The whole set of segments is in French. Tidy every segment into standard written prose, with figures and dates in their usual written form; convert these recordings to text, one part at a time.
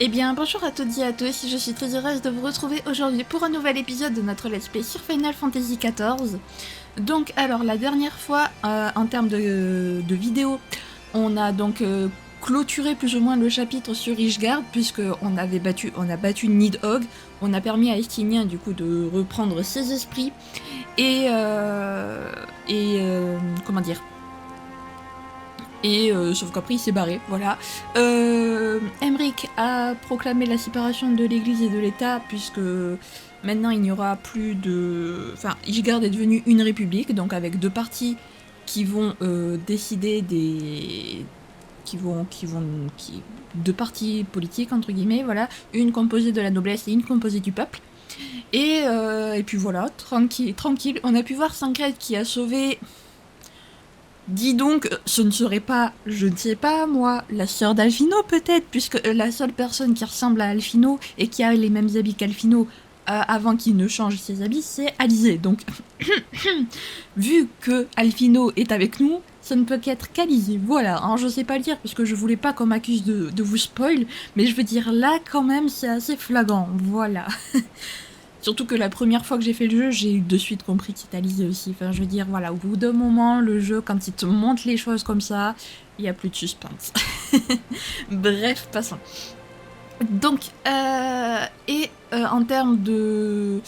Eh bien, bonjour à toutes et à tous, je suis très heureuse de vous retrouver aujourd'hui pour un nouvel épisode de notre Let's Play sur Final Fantasy XIV. Donc, alors, la dernière fois, en termes de vidéo, on a donc clôturé plus ou moins le chapitre sur Ishgard, puisqu'on a battu Nidhogg, on a permis à Estinien, du coup, de reprendre ses esprits, comment dire, sauf qu'après il s'est barré, voilà. Emmerich a proclamé la séparation de l'église et de l'État, puisque maintenant il n'y aura plus de... Enfin, Ishgard est devenue une république, donc avec deux partis qui vont décider des... Deux partis politiques, entre guillemets, voilà. Une composée de la noblesse et une composée du peuple. Et puis voilà, tranquille. On a pu voir Sankret qui a sauvé... Dis donc, ce ne serait pas, je ne sais pas moi, la sœur d'Alfino peut-être, puisque la seule personne qui ressemble à Alfino et qui a les mêmes habits qu'Alfino avant qu'il ne change ses habits, c'est Alizé. Donc, vu que Alfino est avec nous, ça ne peut qu'être qu'Alizé. Voilà, alors je sais pas le dire parce que je voulais pas qu'on m'accuse de vous spoil, mais je veux dire là quand même c'est assez flagrant, voilà. Surtout que la première fois que j'ai fait le jeu, j'ai de suite compris que c'était Alizé aussi. Enfin, je veux dire, voilà, au bout d'un moment, le jeu, quand il te montre les choses comme ça, il n'y a plus de suspense. Bref, passons. Donc, en termes de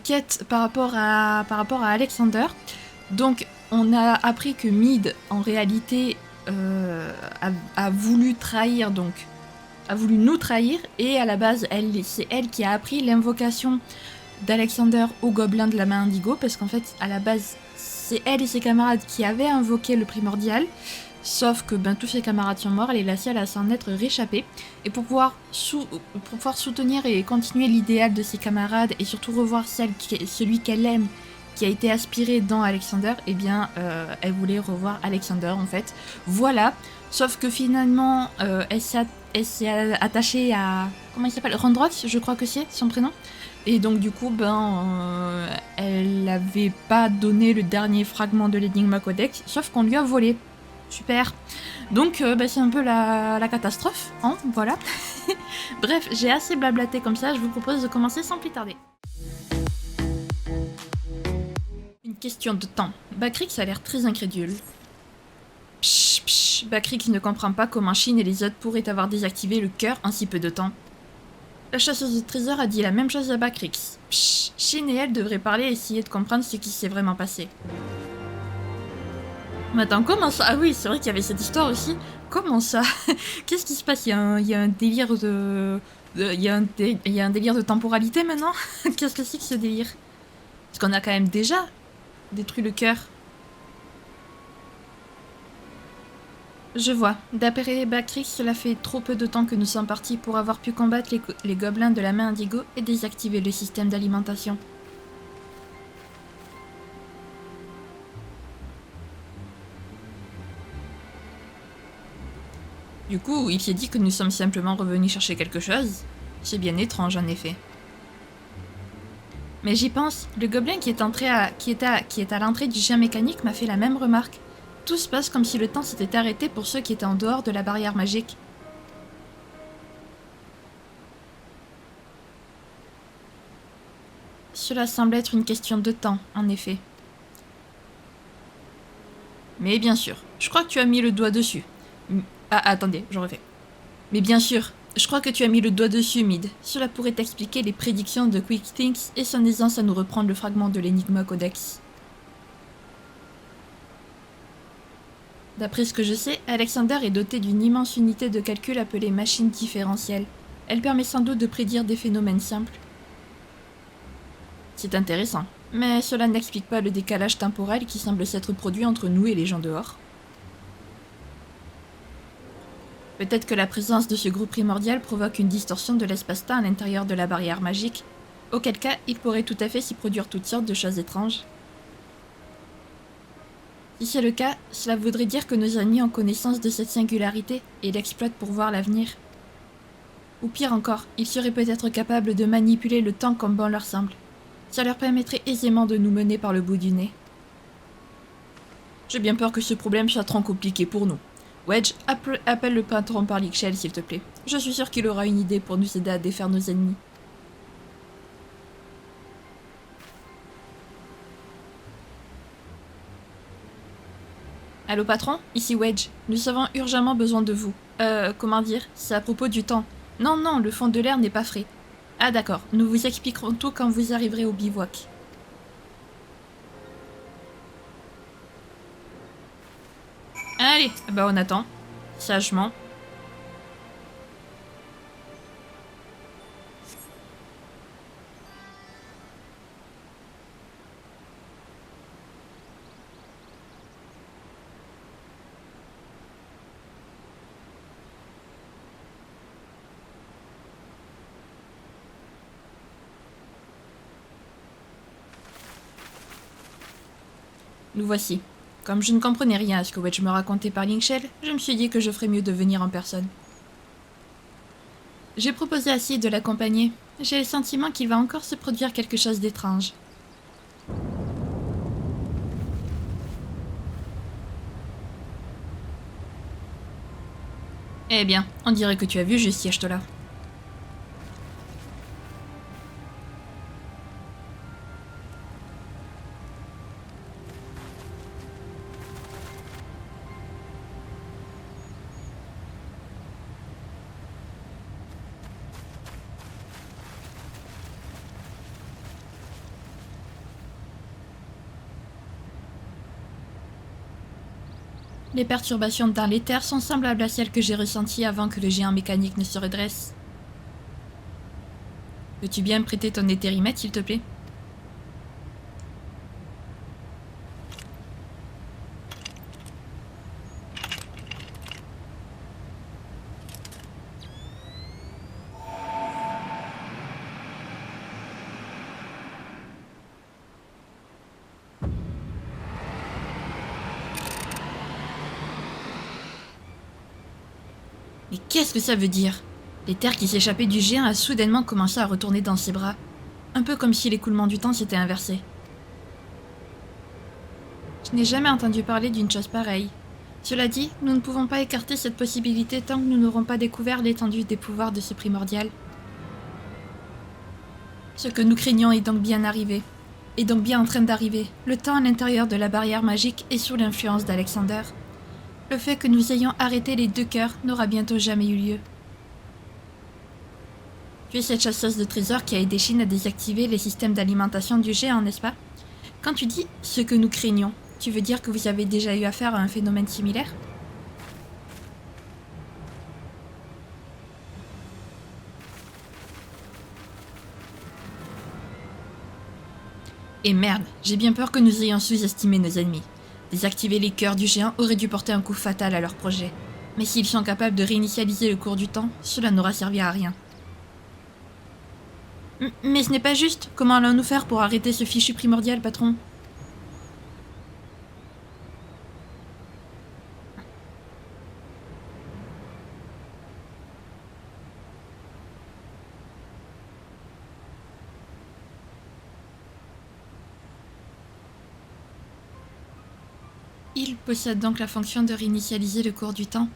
quête par rapport à Alexander, donc on a appris que Mid, en réalité, a voulu trahir, donc a voulu nous trahir, et à la base, c'est elle qui a appris l'invocation d'Alexander au gobelin de la main indigo, parce qu'en fait, à la base, c'est elle et ses camarades qui avaient invoqué le primordial, sauf que tous ses camarades sont morts, elle est la seule à s'en être réchappée, et pour pouvoir soutenir et continuer l'idéal de ses camarades, et surtout revoir celui qu'elle aime, qui a été aspiré dans Alexander, eh bien, elle voulait revoir Alexander, en fait. Voilà, sauf que finalement, elle s'est attachée à... Comment il s'appelle ? Rondrox, je crois que c'est son prénom. Et donc du coup, elle n'avait pas donné le dernier fragment de l'Enigma Codex, sauf qu'on lui a volé. Super. Donc c'est un peu la catastrophe, hein, voilà. Bref, j'ai assez blablaté comme ça, je vous propose de commencer sans plus tarder. Une question de temps. Bakrix a l'air très incrédule. Bakrix ne comprend pas comment Shin et les autres pourraient avoir désactivé le cœur en si peu de temps. La chasseuse de trésors a dit la même chose à Bakrix. Shin et elle devraient parler et essayer de comprendre ce qui s'est vraiment passé. Mais attends, comment ça ? Ah oui, c'est vrai qu'il y avait cette histoire aussi. Comment ça ? Qu'est-ce qui se passe ? Il y a un délire de... Il y a un délire de temporalité maintenant ? Qu'est-ce que c'est que ce délire ? Parce qu'on a quand même déjà détruit le cœur. Je vois. D'après Bakrix, cela fait trop peu de temps que nous sommes partis pour avoir pu combattre les gobelins de la main indigo et désactiver le système d'alimentation. Du coup, il s'est dit que nous sommes simplement revenus chercher quelque chose. C'est bien étrange, en effet. Mais j'y pense, le gobelin qui est à l'entrée du chien mécanique m'a fait la même remarque. Tout se passe comme si le temps s'était arrêté pour ceux qui étaient en dehors de la barrière magique. Cela semble être une question de temps, en effet. Mais bien sûr, je crois que tu as mis le doigt dessus. Ah, attendez, je refais. Mais bien sûr, je crois que tu as mis le doigt dessus, Mid. Cela pourrait expliquer les prédictions de Quick Things et son aisance à nous reprendre le fragment de l'Enigma Codex. D'après ce que je sais, Alexander est doté d'une immense unité de calcul appelée machine différentielle. Elle permet sans doute de prédire des phénomènes simples. C'est intéressant, mais cela n'explique pas le décalage temporel qui semble s'être produit entre nous et les gens dehors. Peut-être que la présence de ce groupe primordial provoque une distorsion de l'espace-temps à l'intérieur de la barrière magique, auquel cas il pourrait tout à fait s'y produire toutes sortes de choses étranges. Si c'est le cas, cela voudrait dire que nos amis ont connaissance de cette singularité et l'exploitent pour voir l'avenir. Ou pire encore, ils seraient peut-être capables de manipuler le temps comme bon leur semble. Ça leur permettrait aisément de nous mener par le bout du nez. J'ai bien peur que ce problème soit trop compliqué pour nous. Wedge, appelle le patron par l'Ixchel, s'il te plaît. Je suis sûr qu'il aura une idée pour nous aider à défaire nos ennemis. Allô patron, ici Wedge. Nous avons urgemment besoin de vous. Comment dire, c'est à propos du temps. Non, non, le fond de l'air n'est pas frais. Ah d'accord, nous vous expliquerons tout quand vous arriverez au bivouac. Allez, bah on attend. Sagement. Nous voici. Comme je ne comprenais rien à ce que Wedge me racontait par Linkshell, je me suis dit que je ferais mieux de venir en personne. J'ai proposé à Sid de l'accompagner. J'ai le sentiment qu'il va encore se produire quelque chose d'étrange. Eh bien, on dirait que tu as vu juste Yashtola. Les perturbations dans l'éther sont semblables à celles que j'ai ressenties avant que le géant mécanique ne se redresse. Veux-tu bien me prêter ton éthérimètre, s'il te plaît? Mais qu'est-ce que ça veut dire? L'éther qui s'échappait du géant a soudainement commencé à retourner dans ses bras. Un peu comme si l'écoulement du temps s'était inversé. Je n'ai jamais entendu parler d'une chose pareille. Cela dit, nous ne pouvons pas écarter cette possibilité tant que nous n'aurons pas découvert l'étendue des pouvoirs de ce primordial. Ce que nous craignons est donc bien arrivé. Est donc bien en train d'arriver. Le temps à l'intérieur de la barrière magique est sous l'influence d'Alexander. Le fait que nous ayons arrêté les deux cœurs n'aura bientôt jamais eu lieu. Tu es cette chasseuse de trésors qui a aidé Shin à désactiver les systèmes d'alimentation du géant, n'est-ce pas? Quand tu dis « ce que nous craignons », tu veux dire que vous avez déjà eu affaire à un phénomène similaire? Et merde, j'ai bien peur que nous ayons sous-estimé nos ennemis. Désactiver les cœurs du géant aurait dû porter un coup fatal à leur projet. Mais s'ils sont capables de réinitialiser le cours du temps, cela n'aura servi à rien. Mais ce n'est pas juste. Comment allons-nous faire pour arrêter ce fichu primordial, patron? Il possède donc la fonction de réinitialiser le cours du temps.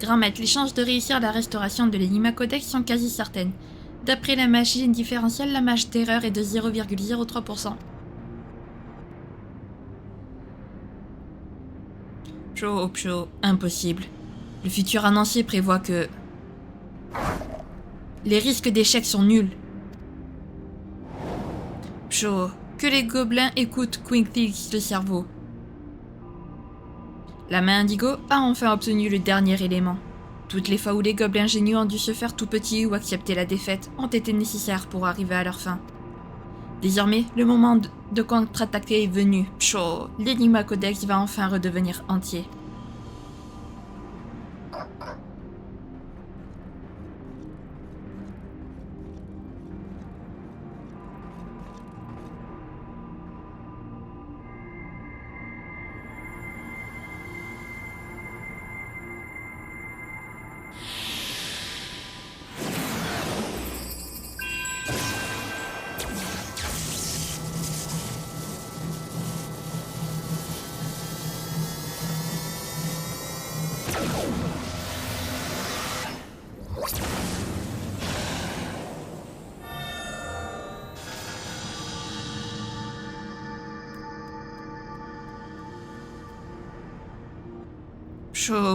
Grand maître, les chances de réussir la restauration de l'Enigma Codex sont quasi certaines. D'après la machine différentielle, la marge d'erreur est de 0,03%. Pshaw, impossible. Le futur annoncé prévoit que... les risques d'échec sont nuls. Pshaw, Que les gobelins écoutent Quinkthix le cerveau. La main indigo a enfin obtenu le dernier élément. Toutes les fois où les gobelins génieux ont dû se faire tout petits ou accepter la défaite ont été nécessaires pour arriver à leur fin. Désormais, le moment de contre-attaquer est venu. Pshaw, l'Enigma Codex va enfin redevenir entier.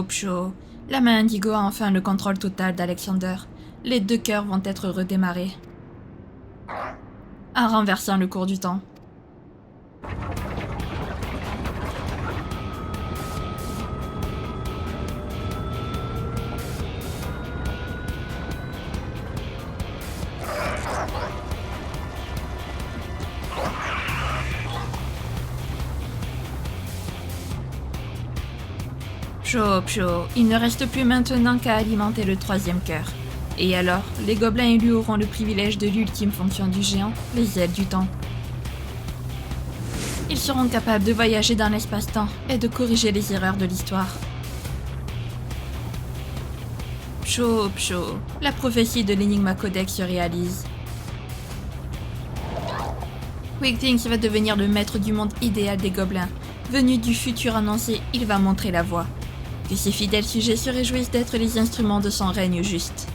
Pshaw. La main indigo a enfin le contrôle total d'Alexander. Les 2 cœurs vont être redémarrés. En renversant le cours du temps. Pshaw. Il ne reste plus maintenant qu'à alimenter le 3e cœur. Et alors, les gobelins élus auront le privilège de l'ultime fonction du géant, les ailes du temps. Ils seront capables de voyager dans l'espace-temps et de corriger les erreurs de l'histoire. Pshaw. La prophétie de l'Enigma Codex se réalise. Quinkthix va devenir le maître du monde idéal des gobelins. Venu du futur annoncé, il va montrer la voie. Que ses fidèles sujets se réjouissent d'être les instruments de son règne juste.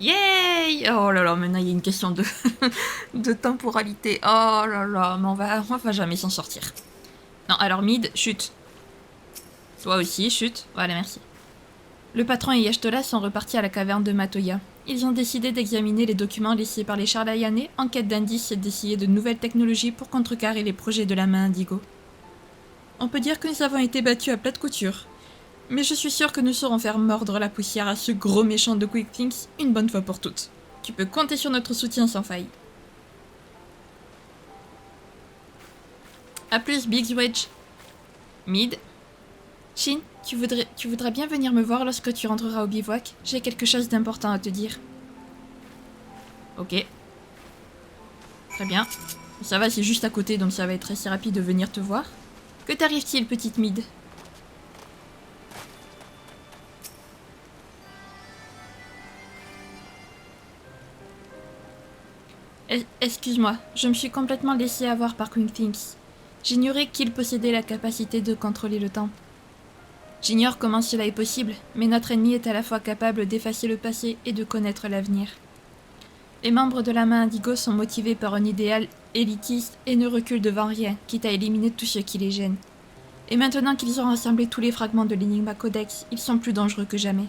Yay! Oh là là, maintenant il y a une question de, de temporalité. Oh là là, mais on va jamais s'en sortir. Non, alors Mid, chute. Toi aussi, chute. Voilà, merci. Le patron et Yashtola sont repartis à la caverne de Matoya. Ils ont décidé d'examiner les documents laissés par les Charlayanais en quête d'indices et d'essayer de nouvelles technologies pour contrecarrer les projets de la main indigo. On peut dire que nous avons été battus à plate couture. Mais je suis sûre que nous saurons faire mordre la poussière à ce gros méchant de Quinkthix une bonne fois pour toutes. Tu peux compter sur notre soutien sans faille. A plus, Big Wedge. Mid. Shin, tu voudrais bien venir me voir lorsque tu rentreras au bivouac? J'ai quelque chose d'important à te dire. Ok. Très bien. Ça va, c'est juste à côté, donc ça va être assez rapide de venir te voir. Que t'arrive-t-il, petite Mid? Excuse-moi, je me suis complètement laissée avoir par Quinkthix. J'ignorais qu'il possédait la capacité de contrôler le temps. J'ignore comment cela est possible, mais notre ennemi est à la fois capable d'effacer le passé et de connaître l'avenir. Les membres de la main indigo sont motivés par un idéal élitiste et ne reculent devant rien, quitte à éliminer tout ce qui les gêne. Et maintenant qu'ils ont rassemblé tous les fragments de l'Enigma Codex, ils sont plus dangereux que jamais.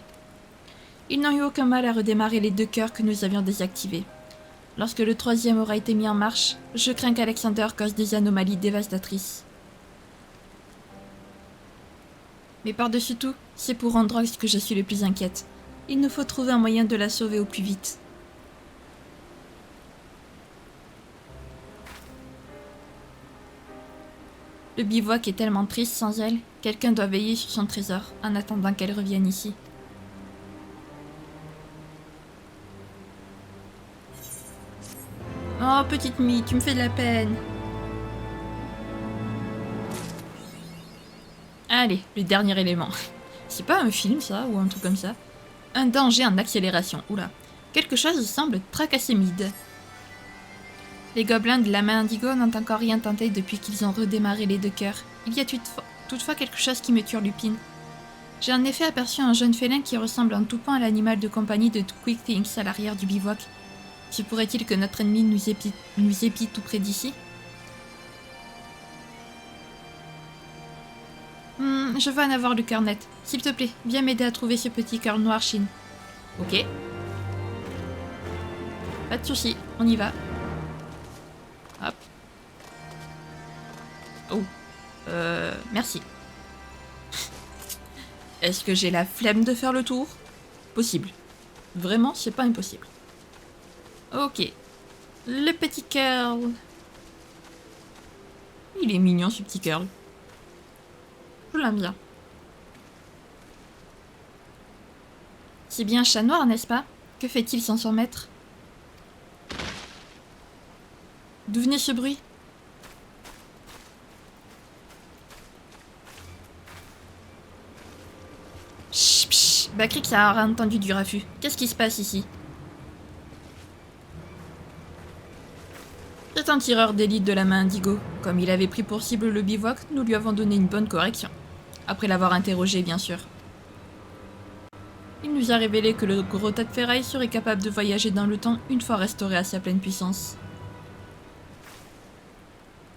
Ils n'ont eu aucun mal à redémarrer les 2 cœurs que nous avions désactivés. Lorsque le 3e aura été mis en marche, je crains qu'Alexander cause des anomalies dévastatrices. Mais par-dessus tout, c'est pour Androx que je suis le plus inquiète. Il nous faut trouver un moyen de la sauver au plus vite. Le bivouac est tellement triste sans elle, quelqu'un doit veiller sur son trésor en attendant qu'elle revienne ici. Oh, petite Mie, tu me fais de la peine. Allez, le dernier élément. C'est pas un film, ça, ou un truc comme ça? Un danger en accélération. Oula. Quelque chose semble tracasser Mid. Les gobelins de la main indigo n'ont encore rien tenté depuis qu'ils ont redémarré les 2 cœurs. Il y a toutefois quelque chose qui me turlupine. J'ai en effet aperçu un jeune félin qui ressemble en tout point à l'animal de compagnie de Quick Things à l'arrière du bivouac. Se pourrait-il que notre ennemi nous épie tout près d'ici? Je veux en avoir le cœur net. S'il te plaît, viens m'aider à trouver ce petit cœur noir, Shin. Ok. Pas de soucis, on y va. Hop. Oh. Merci. Est-ce que j'ai la flemme de faire le tour? Possible. Vraiment, c'est pas impossible. Ok. Le petit curl. Il est mignon, ce petit curl. Je l'aime bien. C'est bien un chat noir, n'est-ce pas? Que fait-il sans son maître? D'où venait ce bruit? Chut, chut. Bakrik a entendu du raffut. Qu'est-ce qui se passe ici? C'est un tireur d'élite de la main indigo. Comme il avait pris pour cible le bivouac, nous lui avons donné une bonne correction. Après l'avoir interrogé, bien sûr. Il nous a révélé que le gros tas de ferraille serait capable de voyager dans le temps une fois restauré à sa pleine puissance.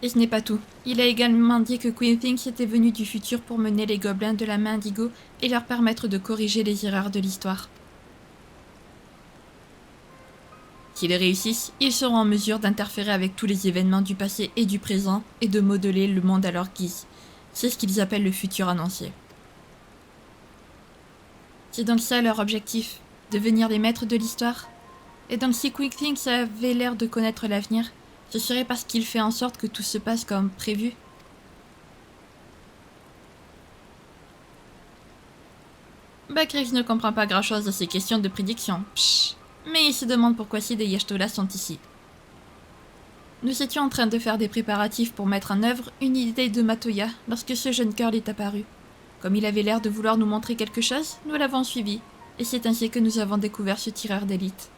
Et ce n'est pas tout. Il a également dit que Queen Things était venu du futur pour mener les gobelins de la main indigo et leur permettre de corriger les erreurs de l'histoire. S'ils réussissent, ils seront en mesure d'interférer avec tous les événements du passé et du présent et de modeler le monde à leur guise. C'est ce qu'ils appellent le futur annoncé. C'est donc ça leur objectif, devenir les maîtres de l'histoire. Et donc si Quick Things avait l'air de connaître l'avenir, ce serait parce qu'il fait en sorte que tout se passe comme prévu. Bakrik ne comprend pas grand-chose à ces questions de prédiction. Psh. Mais il se demande pourquoi Sid et Y'shtola sont ici. Nous étions en train de faire des préparatifs pour mettre en œuvre une idée de Matoya lorsque ce jeune curl est apparu. Comme il avait l'air de vouloir nous montrer quelque chose, nous l'avons suivi, et c'est ainsi que nous avons découvert ce tireur d'élite.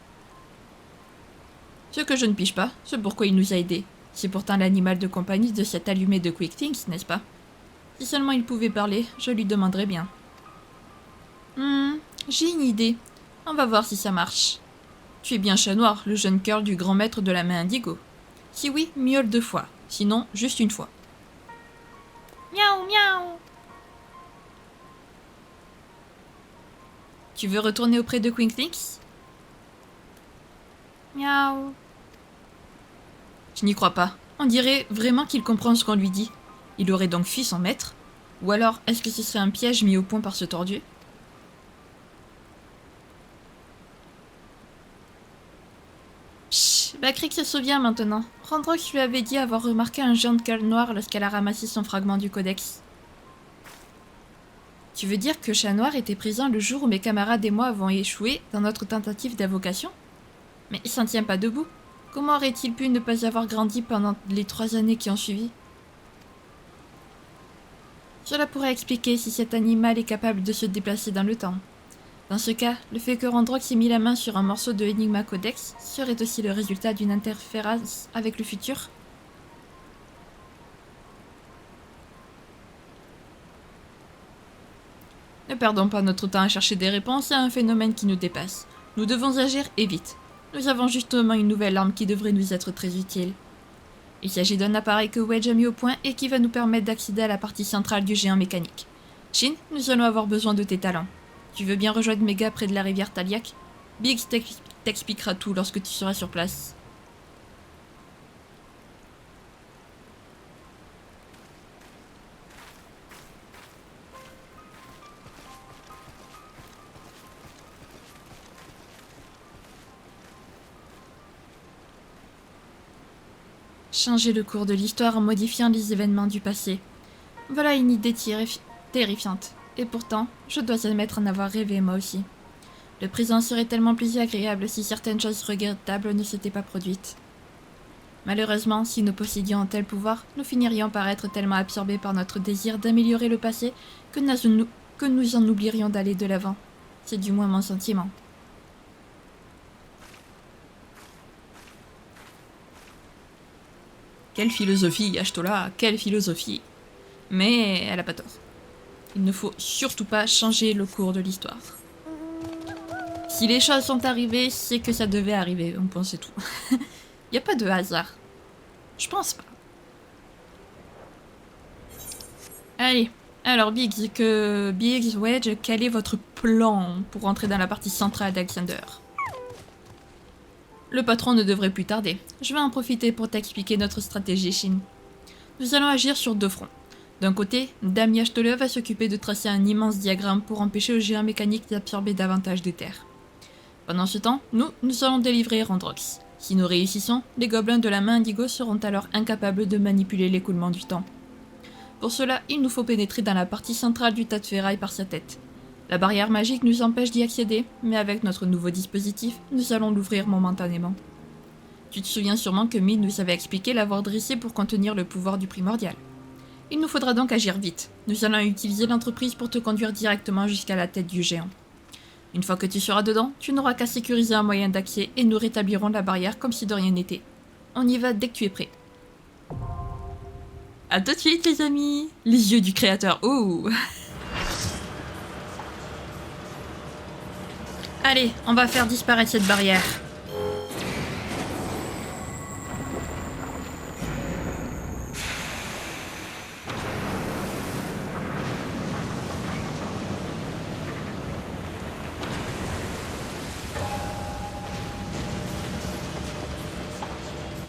Ce que je ne pige pas, c'est pourquoi il nous a aidés. C'est pourtant l'animal de compagnie de cet allumé de Quick Things, n'est-ce pas? Si seulement il pouvait parler, je lui demanderais bien. J'ai une idée. On va voir si ça marche. Tu es bien chat noir, le jeune curl du grand maître de la main indigo. Si oui, miaule 2 fois. Sinon, juste une fois. Miaou, miaou. Tu veux retourner auprès de Quick Things? Miaou. Je n'y crois pas. On dirait vraiment qu'il comprend ce qu'on lui dit. Il aurait donc fui son maître? Ou alors, est-ce que ce serait un piège mis au point par ce tordu? Chut, Bakrik se souvient maintenant. Randrox lui avait dit avoir remarqué un géant de curl noir lorsqu'elle a ramassé son fragment du codex. Tu veux dire que Chat Noir était présent le jour où mes camarades et moi avons échoué dans notre tentative d'invocation? Mais il s'en tient pas debout. Comment aurait-il pu ne pas avoir grandi pendant les 3 années qui ont suivi? Cela pourrait expliquer si cet animal est capable de se déplacer dans le temps. Dans ce cas, le fait que Randrox ait mis la main sur un morceau de Enigma Codex serait aussi le résultat d'une interférence avec le futur. Ne perdons pas notre temps à chercher des réponses à un phénomène qui nous dépasse. Nous devons agir et vite. Nous avons justement une nouvelle arme qui devrait nous être très utile. Il s'agit d'un appareil que Wedge a mis au point et qui va nous permettre d'accéder à la partie centrale du géant mécanique. Shin, nous allons avoir besoin de tes talents. Tu veux bien rejoindre Mega près de la rivière Taliak? Biggs t'expliquera tout lorsque tu seras sur place. Changer le cours de l'histoire en modifiant les événements du passé. Voilà une idée terrifiante. Et pourtant, je dois admettre en avoir rêvé moi aussi. Le présent serait tellement plus agréable si certaines choses regrettables ne s'étaient pas produites. Malheureusement, si nous possédions un tel pouvoir, nous finirions par être tellement absorbés par notre désir d'améliorer le passé que nous en oublierions d'aller de l'avant. C'est du moins mon sentiment. Quelle philosophie, Y'shtola, quelle philosophie. Mais elle a pas tort. Il ne faut surtout pas changer le cours de l'histoire. Si les choses sont arrivées, c'est que ça devait arriver. On pensait tout. Il n'y a pas de hasard. Je pense pas. Allez. Alors, Biggs, Wedge, quel est votre plan pour entrer dans la partie centrale d'Alexander? Le patron ne devrait plus tarder. Je vais en profiter pour t'expliquer notre stratégie, Shin. Nous allons agir sur deux fronts. D'un côté, Damia Stolle va s'occuper de tracer un immense diagramme pour empêcher aux géants mécaniques d'absorber davantage des terres. Pendant ce temps, nous allons délivrer Randrox. Si nous réussissons, les gobelins de la main indigo seront alors incapables de manipuler l'écoulement du temps. Pour cela, il nous faut pénétrer dans la partie centrale du tas de ferraille par sa tête. La barrière magique nous empêche d'y accéder, mais avec notre nouveau dispositif, nous allons l'ouvrir momentanément. Tu te souviens sûrement que Mid nous avait expliqué l'avoir dressé pour contenir le pouvoir du primordial. Il nous faudra donc agir vite. Nous allons utiliser l'entreprise pour te conduire directement jusqu'à la tête du géant. Une fois que tu seras dedans, tu n'auras qu'à sécuriser un moyen d'accès et nous rétablirons la barrière comme si de rien n'était. On y va dès que tu es prêt. A tout de suite les amis. Les yeux du créateur. Oh. Allez, on va faire disparaître cette barrière.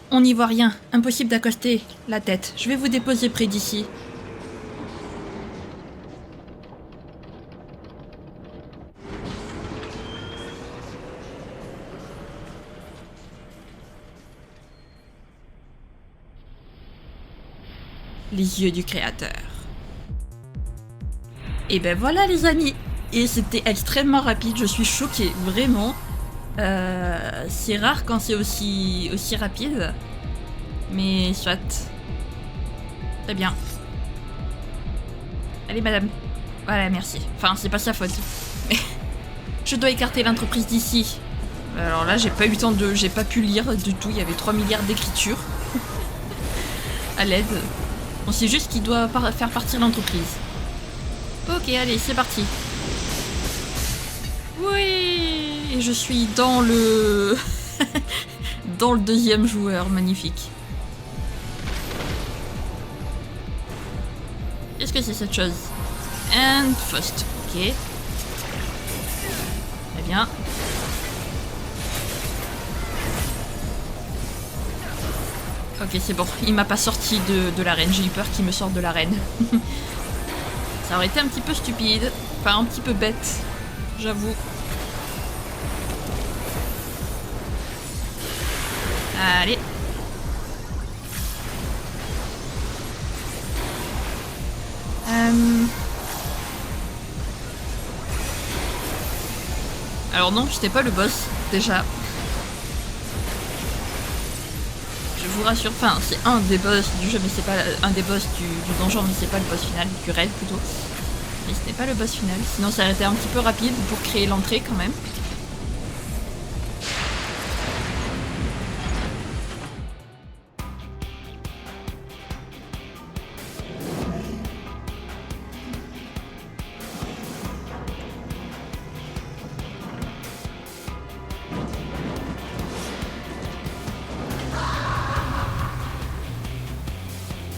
On n'y voit rien. Impossible d'accoster la tête. Je vais vous déposer près d'ici. Les yeux du créateur. Et ben voilà les amis. Et c'était extrêmement rapide. Je suis choquée. Vraiment. C'est rare quand c'est aussi rapide. Mais soit. Très bien. Allez madame. Voilà, merci. Enfin, c'est pas sa faute. Mais je dois écarter l'entreprise d'ici. Alors là, j'ai pas eu le temps de... J'ai pas pu lire du tout. Il y avait 3 milliards d'écritures. À l'aide. On sait juste qu'il doit faire partir l'entreprise. Ok, allez, c'est parti. Oui, et je suis dans le... dans le deuxième joueur, magnifique. Qu'est-ce que c'est cette chose? And first, ok. Très bien. Ok, c'est bon, il m'a pas sorti de l'arène, j'ai eu peur qu'il me sorte de l'arène. Ça aurait été un petit peu stupide, enfin un petit peu bête, j'avoue. Allez. Alors non, c'était pas le boss, déjà. Je vous rassure, enfin c'est un des boss du jeu, mais c'est pas un des boss du donjon, mais c'est pas le boss final, du raid plutôt. Mais ce n'est pas le boss final, sinon ça aurait été un petit peu rapide pour créer l'entrée quand même.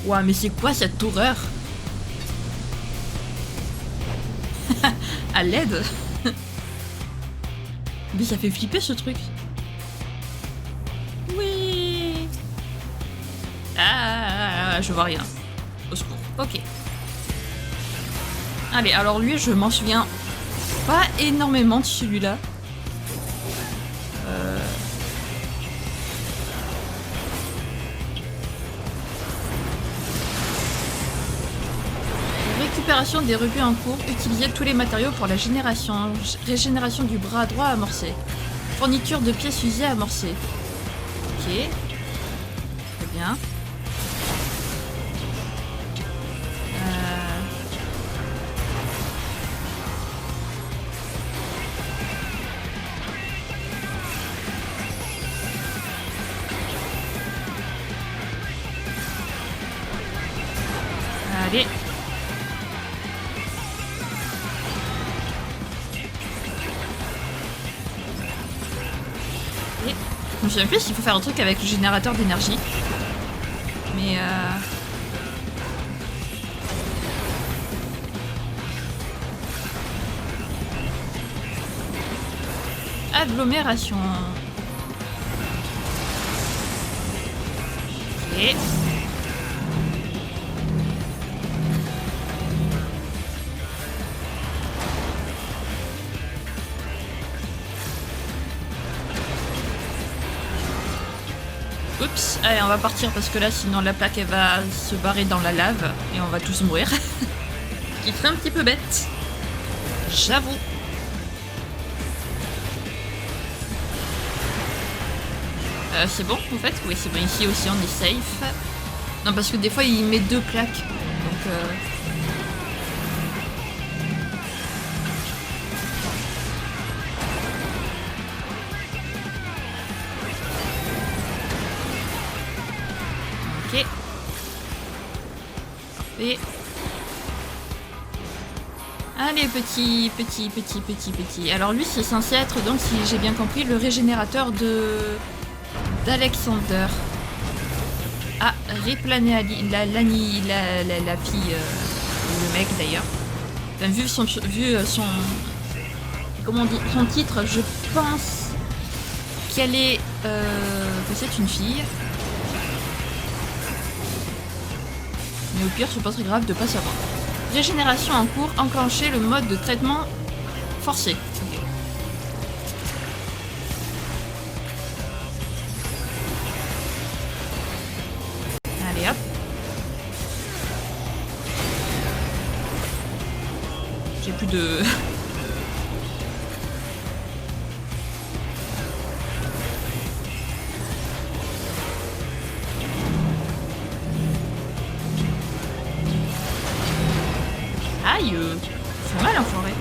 Ouah, mais c'est quoi cette horreur? À l'aide. Mais ça fait flipper ce truc. Oui. Ah, je vois rien. Au secours. Ok. Allez, alors lui, je m'en souviens pas énormément de celui-là. Récupération des rebuts en cours, utiliser tous les matériaux pour la régénération du bras droit amorcé. Fourniture de pièces usées amorcées. Ok. Très bien. Allez. me souviens plus s'il faut faire un truc avec le générateur d'énergie. Mais agglomération. Ok. Oups, allez, on va partir parce que là, sinon la plaque elle va se barrer dans la lave et on va tous mourir. Ce qui serait un petit peu bête. J'avoue. C'est bon en fait? Oui, c'est bon. Ici aussi on est safe. Non, parce que des fois il met 2 plaques. Donc ok. Parfait. Allez, petit. Alors lui, c'est censé être, donc, si j'ai bien compris, le régénérateur d'Alexander. Ah, rip la fille, le mec d'ailleurs. Enfin, vu son, comment on dit, son titre, je pense qu'elle est, que c'est une fille. Mais au pire, c'est pas très grave de pas savoir. Régénération en cours, enclencher le mode de traitement forcé. Okay. Allez hop. J'ai plus de... Aïe, c'est mal enfoiré.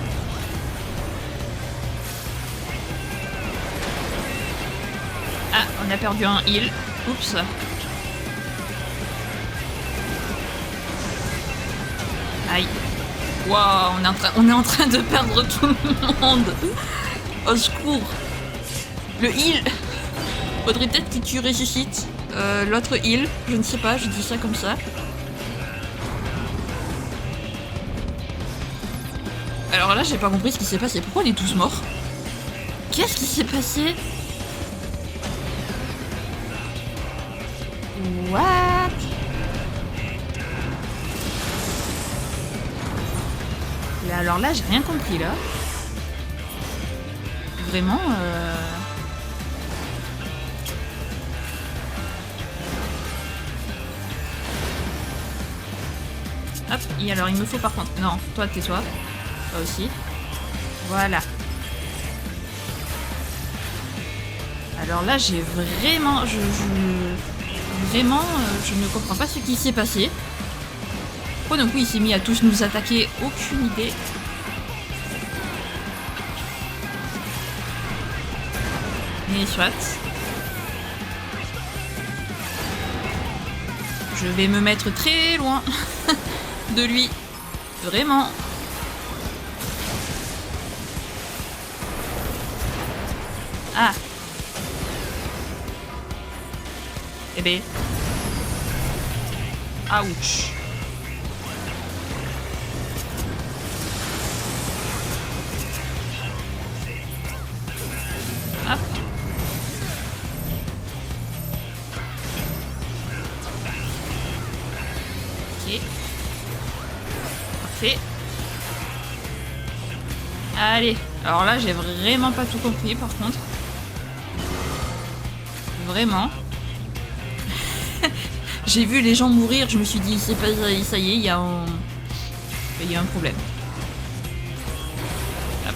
Ah, on a perdu un heal. Oups. Aïe. Waouh, on est en train de perdre tout le monde. Au secours. Le heal. Faudrait peut-être que tu ressuscites l'autre heal. Je ne sais pas, je dis ça comme ça. Alors là, j'ai pas compris ce qui s'est passé. Pourquoi on est tous morts? Qu'est-ce qui s'est passé? What? Et alors là, j'ai rien compris là. Vraiment. Hop. Et alors, il me faut par contre. Non, toi, tais-toi. Toi aussi. Voilà. Alors là, j'ai vraiment... Vraiment, je ne comprends pas ce qui s'est passé. Pourquoi d'un coup il s'est mis à tous nous attaquer? Aucune idée. Mais soit. Je vais me mettre très loin de lui. Vraiment. Ah. Eh ben. Ouch. Hop. Ok. Parfait. Allez. Alors là, j'ai vraiment pas tout compris par contre. Vraiment. J'ai vu les gens mourir, je me suis dit, c'est pas ça y est, il y a un problème. Hop.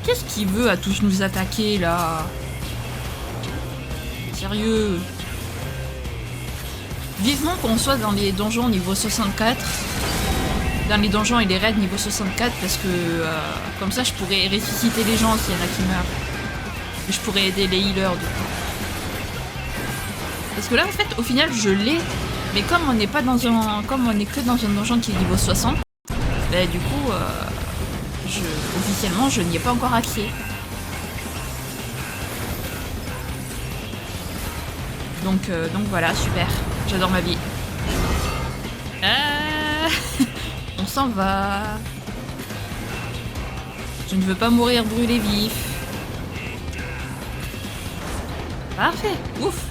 Qu'est-ce qu'il veut à tous nous attaquer là? Sérieux? Vivement qu'on soit dans les donjons niveau 64. Dans les donjons et les raids niveau 64 parce que comme ça je pourrais ressusciter les gens s'il y en a qui meurent. Et je pourrais aider les healers du coup. Parce que là en fait au final je l'ai, mais comme on n'est pas dans un. Comme on est que dans un donjon qui est niveau 60, Bah, du coup, officiellement, je n'y ai pas encore accès. Donc voilà, super. J'adore ma vie. On s'en va. Je ne veux pas mourir brûlé vif. Parfait. Ouf.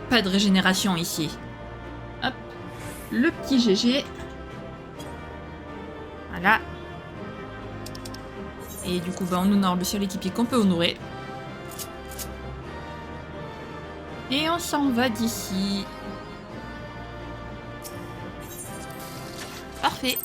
Pas de régénération ici. Hop. Le petit GG. Voilà. Et du coup, bah, on honore le seul équipier qu'on peut honorer. Et on s'en va d'ici. Parfait.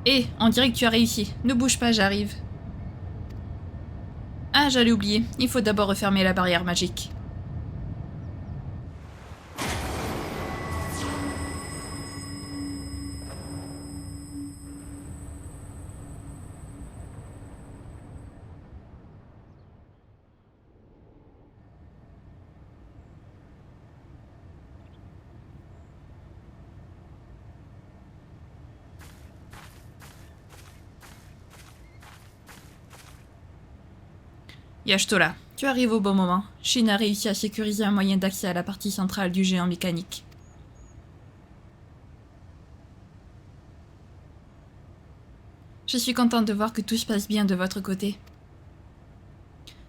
Eh, on dirait que tu as réussi. Ne bouge pas, j'arrive. Ah, j'allais oublier. Il faut d'abord refermer la barrière magique. Yashtola, tu arrives au bon moment. Shin a réussi à sécuriser un moyen d'accès à la partie centrale du géant mécanique. Je suis contente de voir que tout se passe bien de votre côté.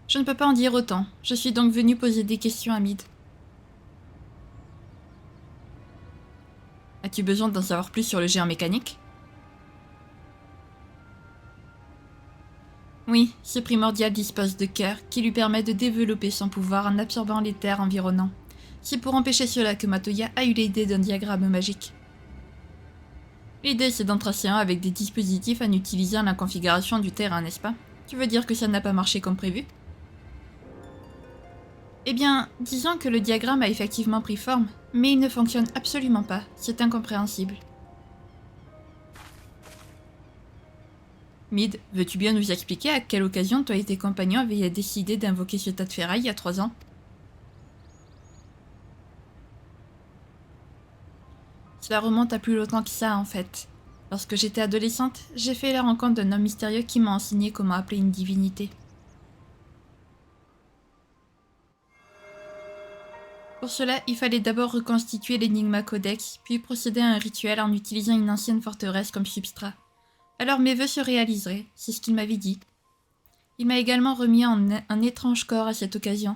Je ne peux pas en dire autant. Je suis donc venue poser des questions à Mid. As-tu besoin d'en savoir plus sur le géant mécanique? Oui, ce primordial dispose de cœur qui lui permet de développer son pouvoir en absorbant les terres environnantes. C'est pour empêcher cela que Matoya a eu l'idée d'un diagramme magique. L'idée c'est d'en tracer un avec des dispositifs en utilisant la configuration du terrain, n'est-ce pas? Tu veux dire que ça n'a pas marché comme prévu? Eh bien, disons que le diagramme a effectivement pris forme, mais il ne fonctionne absolument pas, c'est incompréhensible. Mid, veux-tu bien nous expliquer à quelle occasion toi et tes compagnons avaient décidé d'invoquer ce tas de ferraille il y a 3 ans? Cela remonte à plus longtemps que ça en fait. Lorsque j'étais adolescente, j'ai fait la rencontre d'un homme mystérieux qui m'a enseigné comment appeler une divinité. Pour cela, il fallait d'abord reconstituer l'Enigma Codex, puis procéder à un rituel en utilisant une ancienne forteresse comme substrat. Alors mes vœux se réaliseraient, c'est ce qu'il m'avait dit. Il m'a également remis un étrange corps à cette occasion.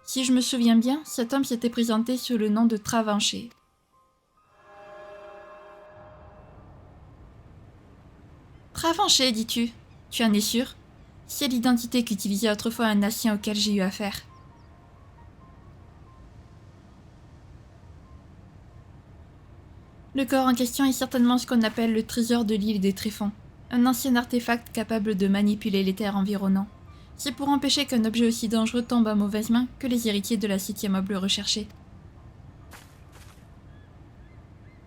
Si je me souviens bien, cet homme s'était présenté sous le nom de Travanché. Travanché, dis-tu? Tu en es sûr? C'est l'identité qu'utilisait autrefois un Nassien auquel j'ai eu affaire. Le corps en question est certainement ce qu'on appelle le trésor de l'île des Tréfonds, un ancien artefact capable de manipuler les terres environnantes. C'est pour empêcher qu'un objet aussi dangereux tombe à mauvaise main que les héritiers de la 7e aube le recherchaient.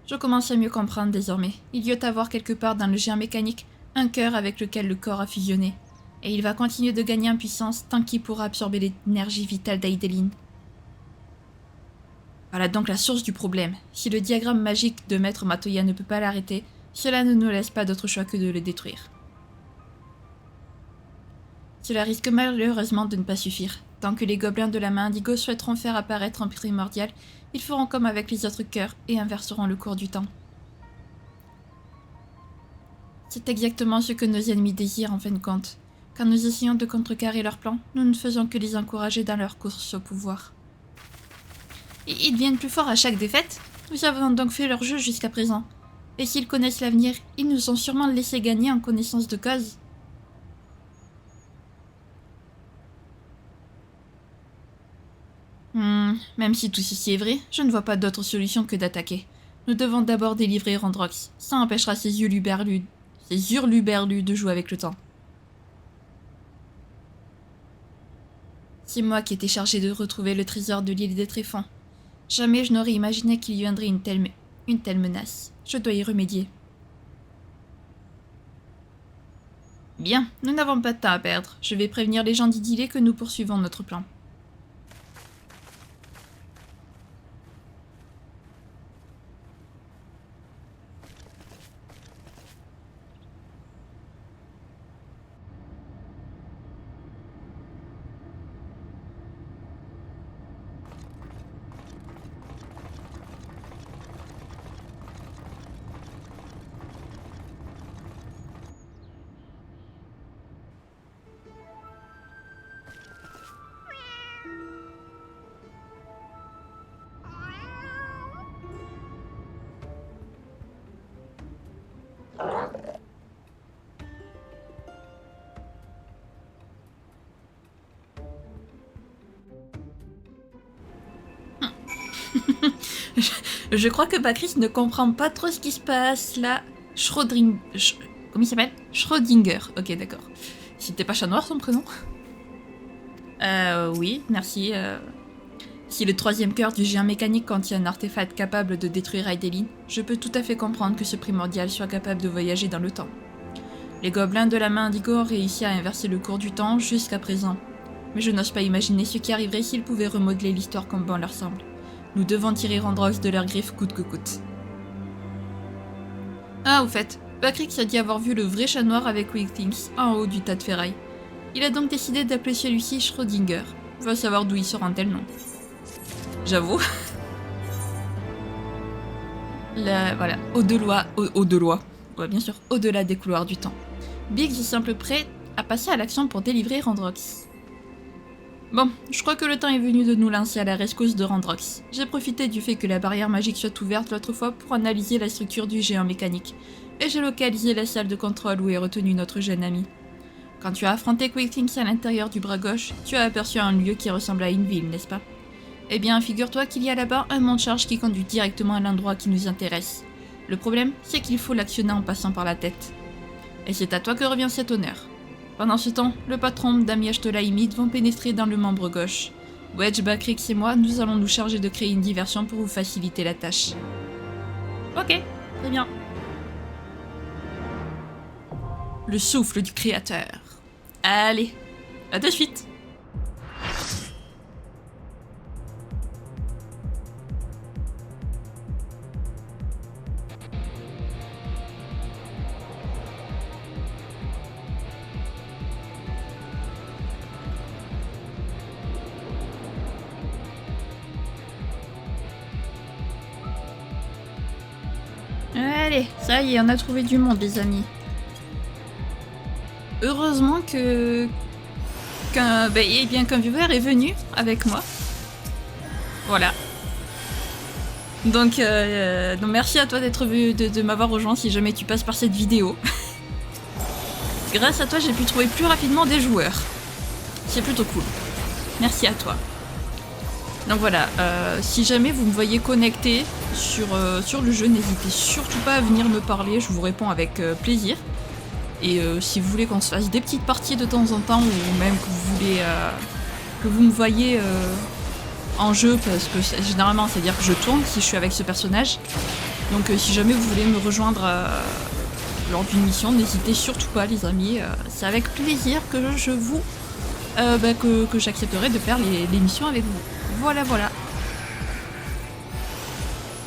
Je commence à mieux comprendre désormais. Il y a à voir quelque part dans le géant mécanique un cœur avec lequel le corps a fusionné, et il va continuer de gagner en puissance tant qu'il pourra absorber l'énergie vitale d'Aideline. Voilà donc la source du problème. Si le diagramme magique de Maître Matoya ne peut pas l'arrêter, cela ne nous laisse pas d'autre choix que de le détruire. Cela risque malheureusement de ne pas suffire. Tant que les gobelins de la main indigo souhaiteront faire apparaître un primordial, ils feront comme avec les autres cœurs et inverseront le cours du temps. C'est exactement ce que nos ennemis désirent en fin de compte. Quand nous essayons de contrecarrer leurs plans, nous ne faisons que les encourager dans leur course au pouvoir. Et ils deviennent plus forts à chaque défaite. Nous avons donc fait leur jeu jusqu'à présent. Et s'ils connaissent l'avenir, ils nous ont sûrement laissé gagner en connaissance de cause. Même si tout ceci est vrai, je ne vois pas d'autre solution que d'attaquer. Nous devons d'abord délivrer Randrox. Ça empêchera ces hurluberlus de jouer avec le temps. C'est moi qui étais chargé de retrouver le trésor de l'île des Tréfonds. Jamais je n'aurais imaginé qu'il y viendrait une telle menace. Je dois y remédier. Bien, nous n'avons pas de temps à perdre. Je vais prévenir les gens d'Idylé que nous poursuivons notre plan. Je crois que Bakris ne comprend pas trop ce qui se passe là. Comment il s'appelle? Schrödinger. Ok, d'accord. C'était pas Chat Noir son prénom? Oui, merci. Si le troisième cœur du géant mécanique contient un artefact capable de détruire Hydaelyn, je peux tout à fait comprendre que ce primordial soit capable de voyager dans le temps. Les gobelins de la main d'Igor ont réussi à inverser le cours du temps jusqu'à présent. Mais je n'ose pas imaginer ce qui arriverait s'ils pouvaient remodeler l'histoire comme bon leur semble. Nous devons tirer Randrox de leurs griffes coûte que coûte. Ah, au fait, Bakrix a dit avoir vu le vrai chat noir avec Wigthings en haut du tas de ferraille. Il a donc décidé d'appeler celui-ci Schrödinger. Va savoir d'où il sort un tel nom. J'avoue. Voilà, au-delà. Ouais, bien sûr, au-delà des couloirs du temps. Biggs est simple prêt à passer à l'action pour délivrer Randrox. Bon, je crois que le temps est venu de nous lancer à la rescousse de Randrox. J'ai profité du fait que la barrière magique soit ouverte l'autre fois pour analyser la structure du géant mécanique, et j'ai localisé la salle de contrôle où est retenu notre jeune ami. Quand tu as affronté Quakethings à l'intérieur du bras gauche, tu as aperçu un lieu qui ressemble à une ville, n'est-ce pas? Eh bien, figure-toi qu'il y a là-bas un monte-charge qui conduit directement à l'endroit qui nous intéresse. Le problème, c'est qu'il faut l'actionner en passant par la tête. Et c'est à toi que revient cet honneur. Pendant ce temps, le patron, Damiash Tolaimid vont pénétrer dans le membre gauche. Wedge, Bakrix et moi, nous allons nous charger de créer une diversion pour vous faciliter la tâche. Ok, très bien. Le souffle du créateur. Allez, à de suite. Allez, ça y est, on a trouvé du monde, les amis. Heureusement qu'un viewer est venu avec moi. Voilà. Donc merci à toi d'être venu, de m'avoir rejoint si jamais tu passes par cette vidéo. Grâce à toi, j'ai pu trouver plus rapidement des joueurs. C'est plutôt cool. Merci à toi. Donc voilà, si jamais vous me voyez connecté sur le jeu, n'hésitez surtout pas à venir me parler, je vous réponds avec plaisir. Et si vous voulez qu'on se fasse des petites parties de temps en temps, ou même que vous voulez que vous me voyez en jeu, parce que généralement c'est-à-dire que je tourne si je suis avec ce personnage. Donc si jamais vous voulez me rejoindre lors d'une mission, n'hésitez surtout pas les amis, c'est avec plaisir que je vous que j'accepterai de faire les missions avec vous. Voilà, voilà.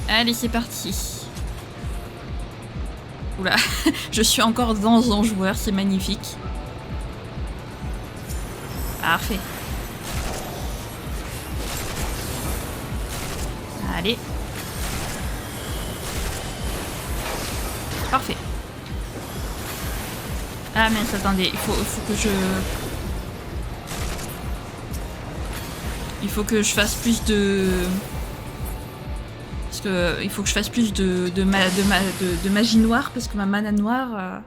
Allez, c'est parti. Oula, je suis encore dans un joueur, c'est magnifique. Parfait. Allez. Parfait. Ah mince, attendez, il faut que je... Il faut que je fasse plus de... Parce que il faut que je fasse plus de magie noire, parce que ma mana noire...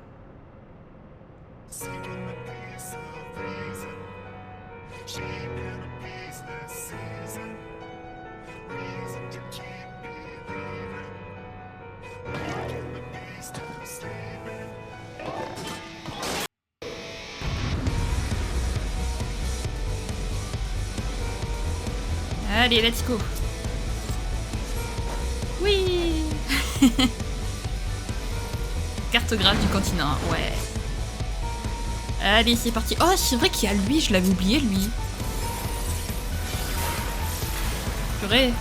Allez, let's go. Oui. Cartographe du continent, ouais. Allez, c'est parti. Oh, c'est vrai qu'il y a lui, je l'avais oublié, lui. Purée.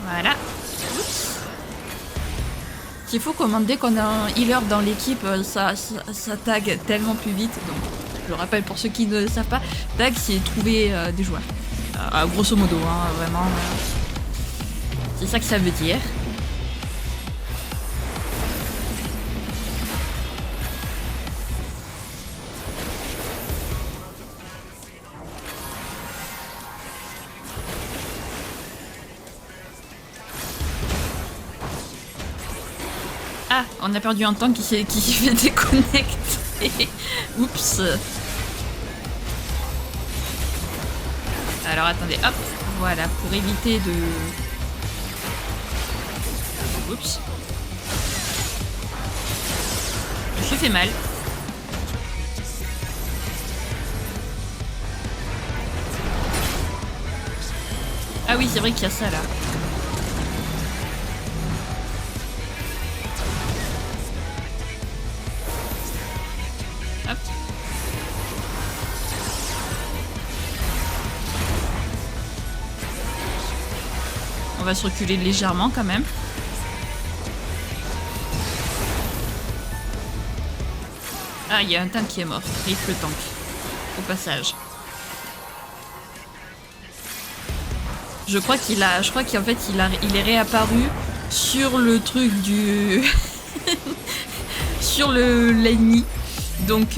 Voilà. Oups. Il faut commander qu'on a un healer dans l'équipe, ça tag tellement plus vite. Donc, je rappelle pour ceux qui ne le savent pas, tag c'est trouver des joueurs. Grosso modo, hein, vraiment. C'est ça que ça veut dire. Ah, on a perdu un tank qui s'est fait déconnecter. Oups. Alors attendez, hop, voilà, pour éviter de... Oups. Je me suis fait mal. Ah oui, c'est vrai qu'il y a ça là. Hop. On va se reculer légèrement quand même. Ah, il y a un tank qui est mort. Rip le tank. Au passage. Je crois qu'en fait il est réapparu sur le truc du sur l'ennemi. Donc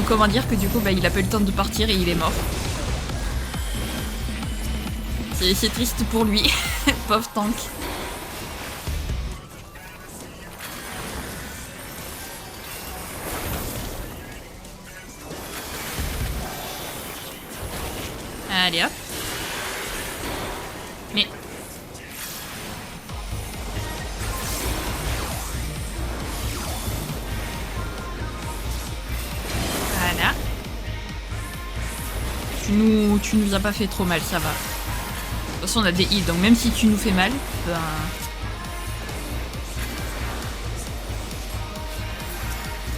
comment dire que du coup il a pas eu le temps de partir et il est mort. C'est triste pour lui. Pauvre tank. Allez hop. Mais... Voilà. Tu nous as pas fait trop mal, ça va. De toute façon on a des heals, donc même si tu nous fais mal, ben...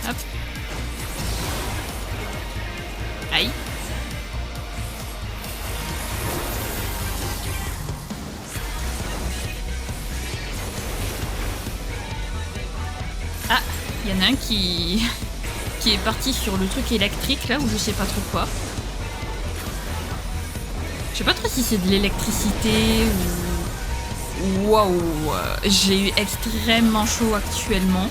Hop. Aïe. Ah, il y en a un qui est parti sur le truc électrique là, ou je sais pas trop quoi. Je sais pas trop si c'est de l'électricité ou... Waouh, j'ai eu extrêmement chaud actuellement.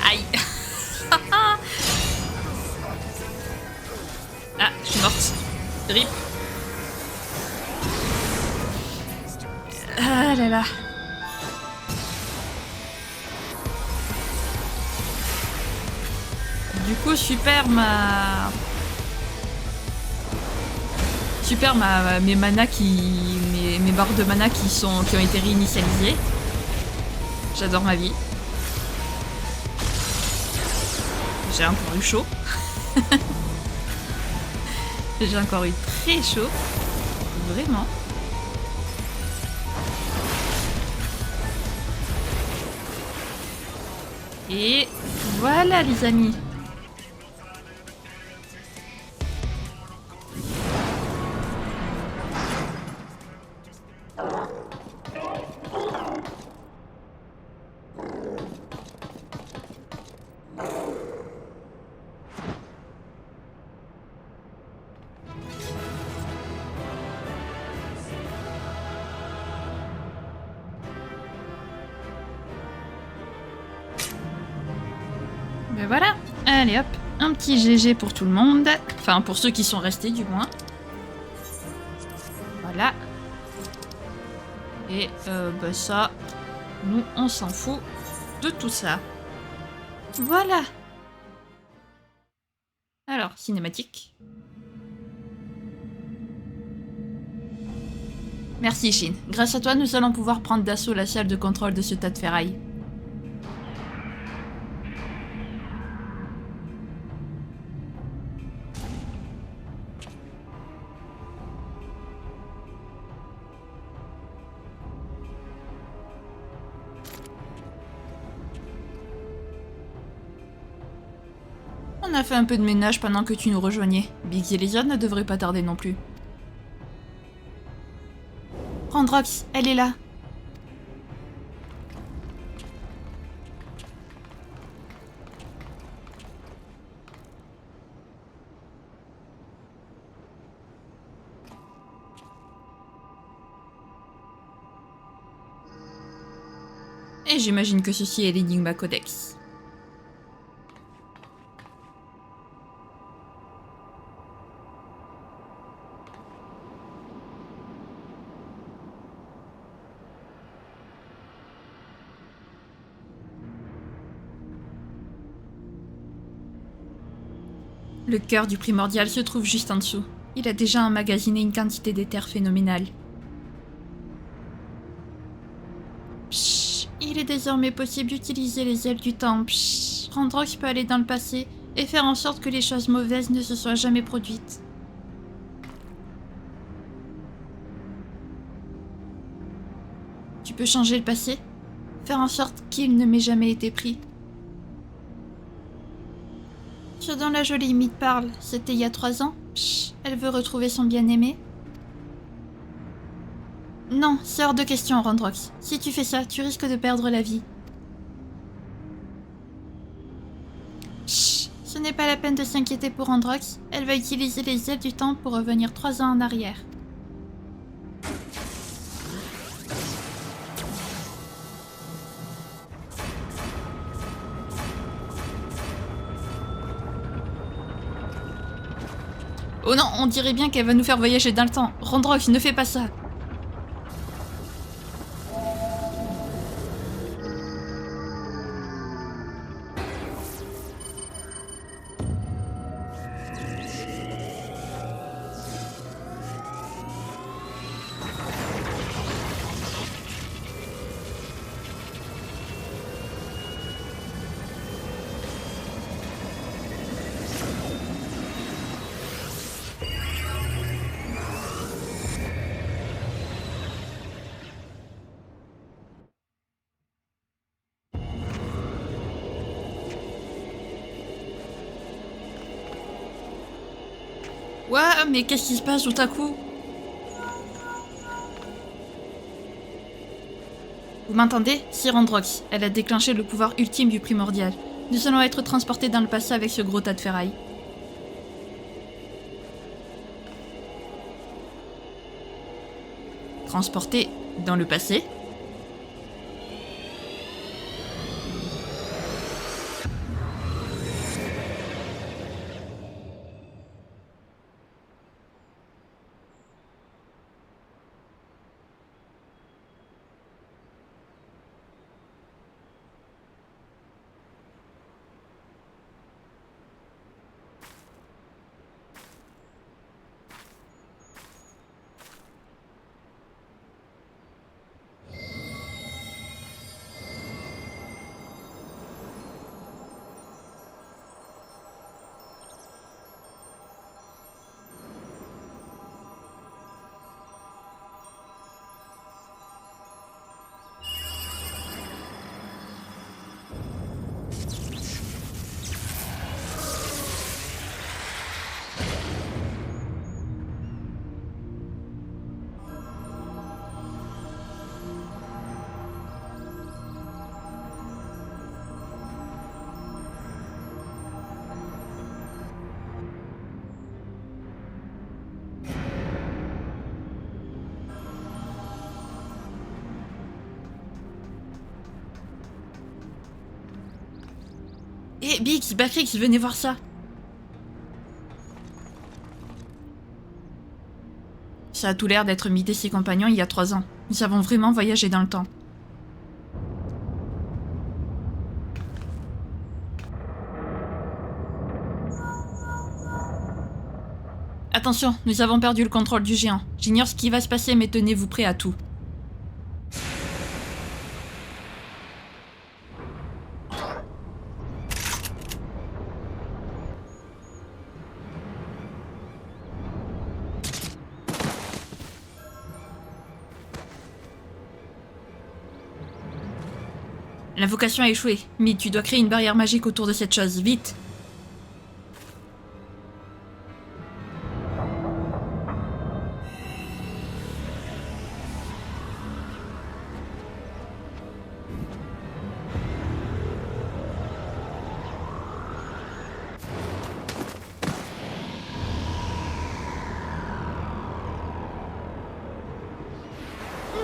Aïe. Ah, je suis morte. Rip. Ah là là. Du coup, mes manas mes barres de mana qui ont été réinitialisées. J'adore ma vie. J'ai encore eu chaud. J'ai encore eu très chaud. Vraiment. Et voilà les amis. Ben voilà, allez hop, un petit GG pour tout le monde. Enfin, pour ceux qui sont restés du moins. Voilà. Et bah ça, nous on s'en fout. de tout ça. Voilà. Alors, cinématique. Merci Shin. Grâce à toi, nous allons pouvoir prendre d'assaut la salle de contrôle de ce tas de ferraille. On a fait un peu de ménage pendant que tu nous rejoignais. Biggs et les autres ne devraient pas tarder non plus. Randrox, elle est là. Et j'imagine que ceci est l'Enigma Codex. Le cœur du primordial se trouve juste en dessous. Il a déjà emmagasiné une quantité d'éther phénoménale. Pshh, il est désormais possible d'utiliser les ailes du temps. Pshh, Randrox peut aller dans le passé et faire en sorte que les choses mauvaises ne se soient jamais produites. Tu peux changer le passé, faire en sorte qu'il ne m'ait jamais été pris. Ce dont la jolie mythe parle, c'était il y a 3 ans. Pshh, elle veut retrouver son bien-aimé. Non, c'est hors de question, Randrox. Si tu fais ça, tu risques de perdre la vie. Chut, ce n'est pas la peine de s'inquiéter pour Randrox. Elle va utiliser les ailes du temps pour revenir 3 ans en arrière. Oh non, on dirait bien qu'elle va nous faire voyager dans le temps. Randrox, ne fais pas ça. Ouais, mais qu'est-ce qui se passe tout à coup? Vous m'entendez? C'est Randrox. Elle a déclenché le pouvoir ultime du primordial. Nous allons être transportés dans le passé avec ce gros tas de ferraille. Transportés dans le passé? Eh, Biggs, Batrix, venez voir ça. Ça a tout l'air d'être Mid et ses compagnons il y a 3 ans. Nous avons vraiment voyagé dans le temps. Attention, nous avons perdu le contrôle du géant. J'ignore ce qui va se passer, mais tenez-vous prêts à tout. L'invocation a échoué. Mid, tu dois créer une barrière magique autour de cette chose, vite.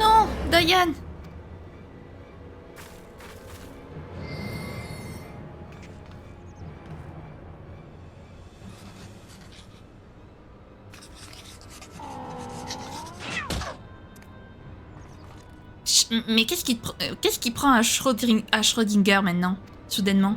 Non, Diane. Mais qu'est-ce qui prend à Schrödinger maintenant, soudainement?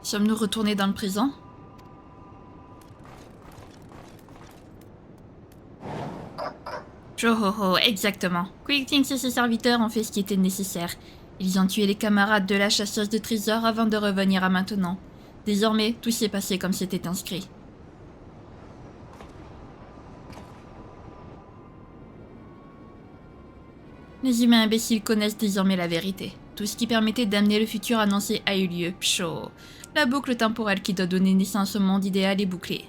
Sommes-nous retournés dans le présent? Oh, exactement. Quickthings et ses serviteurs ont fait ce qui était nécessaire. Ils ont tué les camarades de la chasseuse de trésors avant de revenir à maintenant. Désormais, tout s'est passé comme c'était inscrit. Les humains imbéciles connaissent désormais la vérité. Tout ce qui permettait d'amener le futur annoncé a eu lieu. Pshaw. La boucle temporelle qui doit donner naissance au monde idéal est bouclée.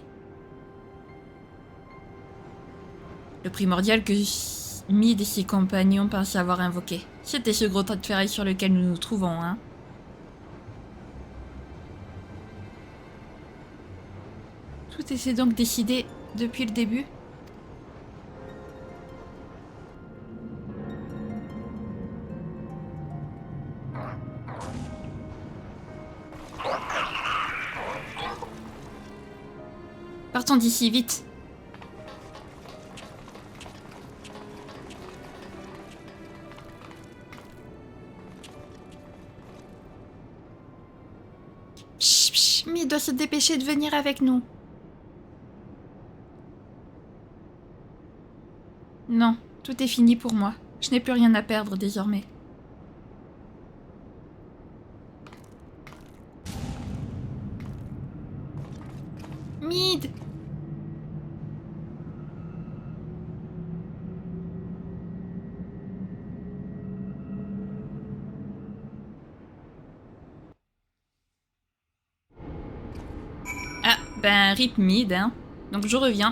Le primordial que Mid et ses compagnons pensaient avoir invoqué. C'était ce gros tas de ferraille sur lequel nous nous trouvons, hein. Tout était donc décidé depuis le début? Partons d'ici, vite. Chut, mais il doit se dépêcher de venir avec nous. Non, tout est fini pour moi. Je n'ai plus rien à perdre désormais. Mid! Ah, ben rip Mid, hein. Donc je reviens.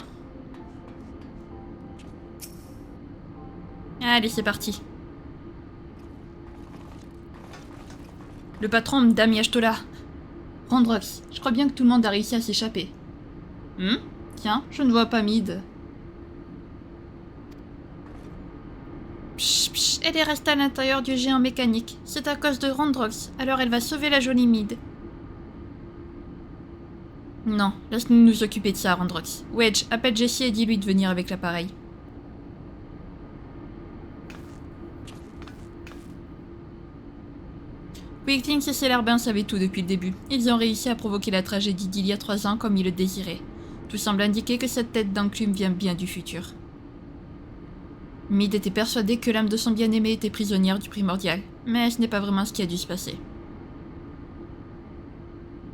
Allez, c'est parti. Le patron Dame Yashtola. Randrox, je crois bien que tout le monde a réussi à s'échapper. Tiens, je ne vois pas Mid. Psh, elle est restée à l'intérieur du géant mécanique. C'est à cause de Rondrox, alors elle va sauver la jolie Mid. Non, laisse-nous nous occuper de ça, Rondrox. Wedge, appelle Jessie et dis-lui de venir avec l'appareil. Quickling et Célarbin savaient tout depuis le début. Ils ont réussi à provoquer la tragédie d'il y a 3 ans comme ils le désiraient. Tout semble indiquer que cette tête d'enclume vient bien du futur. Mid était persuadée que l'âme de son bien-aimé était prisonnière du primordial, mais ce n'est pas vraiment ce qui a dû se passer.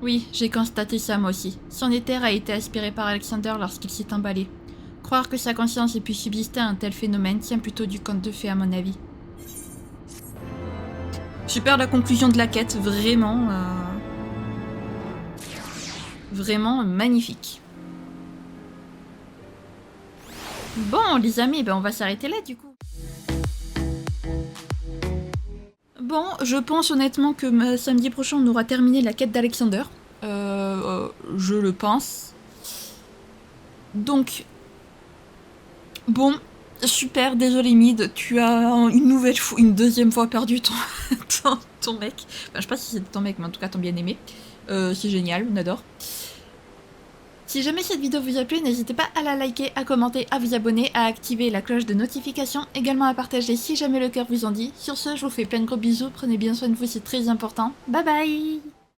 Oui, j'ai constaté ça moi aussi. Son éther a été aspiré par Alexander lorsqu'il s'est emballé. Croire que sa conscience ait pu subsister à un tel phénomène tient plutôt du conte de fées à mon avis. Super la conclusion de la quête, vraiment... Vraiment magnifique. Bon les amis, ben on va s'arrêter là du coup. Bon, je pense honnêtement que samedi prochain on aura terminé la quête d'Alexander. Je le pense. Donc... Bon, super, désolé Mid, tu as une deuxième fois perdu ton mec. Enfin, je sais pas si c'est ton mec, mais en tout cas ton bien-aimé. C'est génial, on adore. Si jamais cette vidéo vous a plu, n'hésitez pas à la liker, à commenter, à vous abonner, à activer la cloche de notification, également à partager si jamais le cœur vous en dit. Sur ce, je vous fais plein de gros bisous, prenez bien soin de vous, c'est très important. Bye bye!